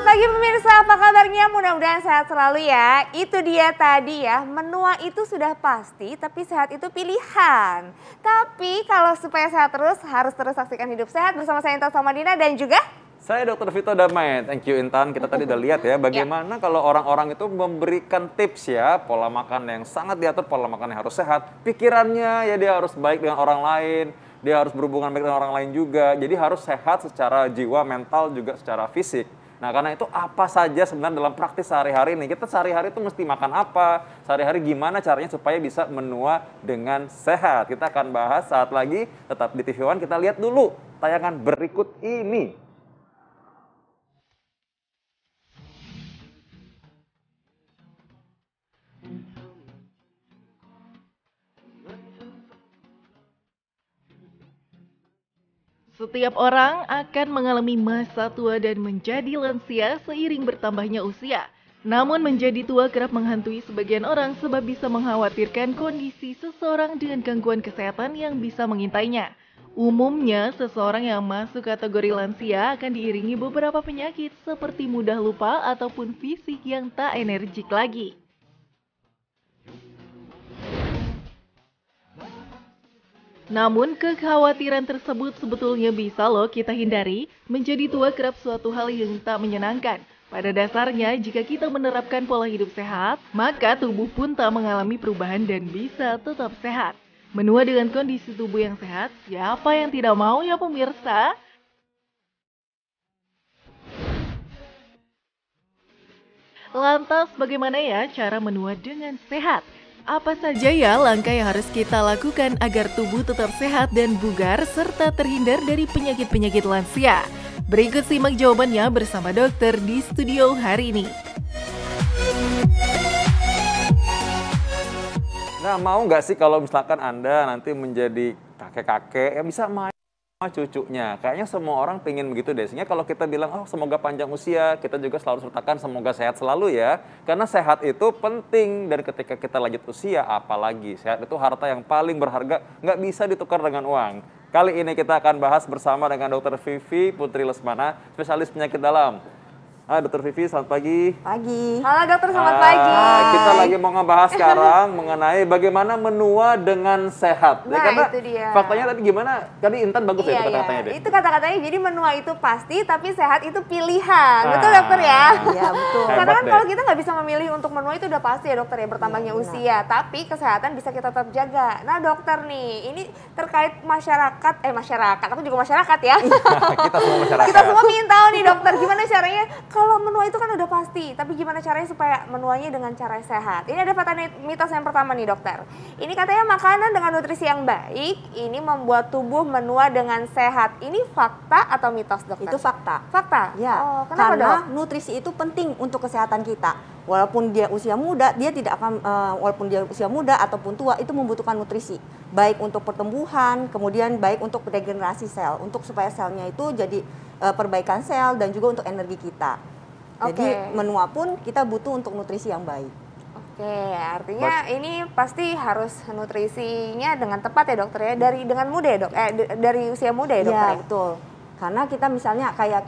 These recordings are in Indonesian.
pagi pemirsa, apa kabarnya? Mudah-mudahan sehat selalu ya. Itu dia tadi ya, menua itu sudah pasti, tapi sehat itu pilihan. Tapi kalau supaya sehat terus, harus terus saksikan Hidup Sehat bersama saya Intan Somadina dan juga saya Dr. Vito Damai. Thank you Intan. Kita tadi udah lihat ya bagaimana kalau orang-orang itu memberikan tips ya, pola makan yang sangat diatur, pola makan yang harus sehat. Pikirannya ya dia harus baik dengan orang lain, dia harus berhubungan baik dengan orang lain juga. Jadi harus sehat secara jiwa, mental juga secara fisik. Nah karena itu apa saja sebenarnya dalam praktis sehari-hari nih, kita sehari-hari itu mesti makan apa, sehari-hari gimana caranya supaya bisa menua dengan sehat. Kita akan bahas saat lagi, tetap di TV One. Kita lihat dulu tayangan berikut ini. Setiap orang akan mengalami masa tua dan menjadi lansia seiring bertambahnya usia. Namun menjadi tua kerap menghantui sebagian orang sebab bisa mengkhawatirkan kondisi seseorang dengan gangguan kesehatan yang bisa mengintainya. Umumnya, seseorang yang masuk kategori lansia akan diiringi beberapa penyakit seperti mudah lupa ataupun fisik yang tak energik lagi. Namun kekhawatiran tersebut sebetulnya bisa loh kita hindari. Menjadi tua kerap suatu hal yang tak menyenangkan. Pada dasarnya jika kita menerapkan pola hidup sehat, maka tubuh pun tak mengalami perubahan dan bisa tetap sehat. Menua dengan kondisi tubuh yang sehat, siapa yang tidak mau ya pemirsa? Lantas bagaimana ya cara menua dengan sehat? Apa saja ya langkah yang harus kita lakukan agar tubuh tetap sehat dan bugar serta terhindar dari penyakit-penyakit lansia? Berikut simak jawabannya bersama dokter di studio hari ini. Nah mau nggak sih kalau misalkan Anda nanti menjadi kakek-kakek yang bisa main sama cucunya? Kayaknya semua orang pengen begitu deh. Sehingga kalau kita bilang, oh semoga panjang usia, kita juga selalu sertakan semoga sehat selalu ya. Karena sehat itu penting, dan ketika kita lanjut usia, apalagi sehat itu harta yang paling berharga, nggak bisa ditukar dengan uang. Kali ini kita akan bahas bersama dengan Dr. Vivi Putri Lesmana, spesialis penyakit dalam. Dr. Vivi, selamat pagi. Pagi. Halo dokter, selamat pagi. Kita lagi mau ngebahas sekarang mengenai bagaimana menua dengan sehat. Nah, karena itu dia. Faktanya tadi gimana? Tadi Intan bagus ya kata-katanya deh. Itu kata-katanya, jadi menua itu pasti, tapi sehat itu pilihan. Betul dokter ya? Iya betul. Karena kan kalau kita nggak bisa memilih untuk menua itu udah pasti ya dokter ya, bertambahnya usia. Tapi kesehatan bisa kita tetap jaga. Nah dokter nih, ini terkait masyarakat, aku juga masyarakat ya. Kita semua masyarakat. Kita semua ingin tahu nih dokter, gimana caranya kalau menua itu kan udah pasti, tapi gimana caranya supaya menuanya dengan cara sehat? Ini ada fakta mitos yang pertama nih dokter. Ini katanya makanan dengan nutrisi yang baik, ini membuat tubuh menua dengan sehat. Ini fakta atau mitos dokter? Itu fakta. Fakta? Ya, Oh, kenapa karena dok? nutrisi itu penting untuk kesehatan kita. Walaupun dia usia muda, dia tidak akan walaupun dia usia muda ataupun tua itu membutuhkan nutrisi. Baik untuk pertumbuhan, kemudian baik untuk regenerasi sel, untuk supaya selnya itu jadi perbaikan sel dan juga untuk energi kita. Jadi menua pun kita butuh untuk nutrisi yang baik. Oke, artinya ini pasti harus nutrisinya dengan tepat ya dokter ya, dengan muda ya dok, dari usia muda ya dokter? Iya betul, karena kita misalnya kayak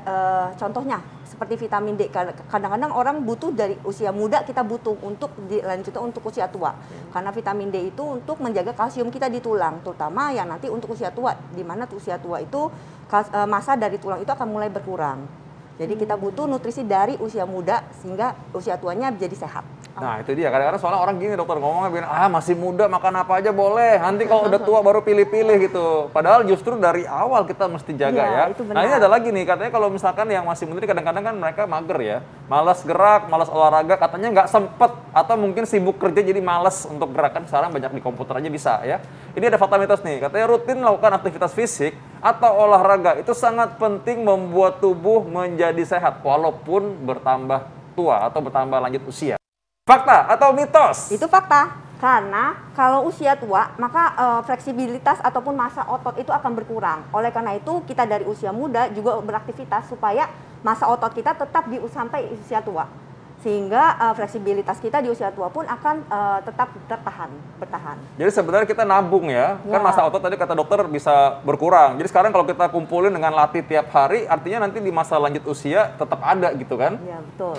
contohnya seperti vitamin D, kadang-kadang orang butuh dari usia muda, kita butuh untuk dilanjutkan untuk usia tua. Karena vitamin D itu untuk menjaga kalsium kita di tulang, terutama yang nanti untuk usia tua, di mana usia tua itu massa dari tulang itu akan mulai berkurang. Jadi kita butuh nutrisi dari usia muda sehingga usia tuanya jadi sehat. Nah itu dia, kadang-kadang soalnya orang gini dokter ngomongnya bilang, masih muda makan apa aja boleh, nanti kalau udah tua baru pilih-pilih gitu. Padahal justru dari awal kita mesti jaga ya. Itu benar. Nah ini ada lagi nih, katanya kalau misalkan yang masih muda kadang-kadang kan mereka mager ya, malas gerak, malas olahraga, katanya nggak sempet atau mungkin sibuk kerja jadi malas untuk gerakan. Sekarang banyak di komputer aja bisa ya. Ini ada fakta mitos nih, katanya rutin melakukan aktivitas fisik atau olahraga itu sangat penting membuat tubuh menjadi sehat walaupun bertambah tua atau bertambah lanjut usia. Fakta atau mitos? Itu fakta, karena kalau usia tua maka fleksibilitas ataupun massa otot itu akan berkurang. Oleh karena itu kita dari usia muda juga beraktivitas supaya massa otot kita tetap sampai usia tua. sehingga fleksibilitas kita di usia tua pun akan tetap bertahan. Jadi sebenarnya kita nabung ya. Kan Ya. masa otot tadi kata dokter bisa berkurang. Jadi sekarang kalau kita kumpulin dengan latih tiap hari, artinya nanti di masa lanjut usia tetap ada gitu kan? Ya, betul.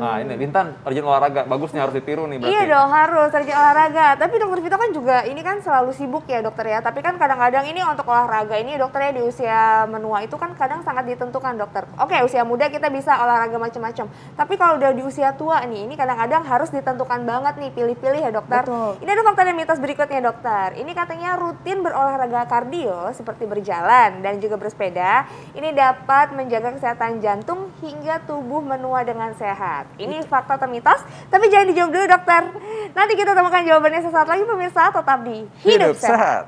Nah ini Bintan, rajin olahraga. Bagus nih, harus ditiru nih berarti. Iya dong, harus rajin olahraga. Tapi dokter Vito kan juga ini kan selalu sibuk ya dokter ya. Tapi kan kadang-kadang ini untuk olahraga ini dokternya di usia menua itu kan kadang sangat ditentukan dokter. Oke, usia muda kita bisa olahraga macam-macam. Tapi kalau udah di usia tua nih, ini kadang-kadang harus ditentukan banget nih, pilih-pilih ya dokter. Betul. Ini ada fakta dan mitos berikutnya dokter. Ini katanya rutin berolahraga kardio seperti berjalan dan juga bersepeda. Ini dapat menjaga kesehatan jantung hingga tubuh menua dengan sehat. Ini fakta atau mitos, tapi jangan dijawab dulu dokter. Nanti kita temukan jawabannya sesaat lagi pemirsa, tetap di Hidup Sehat.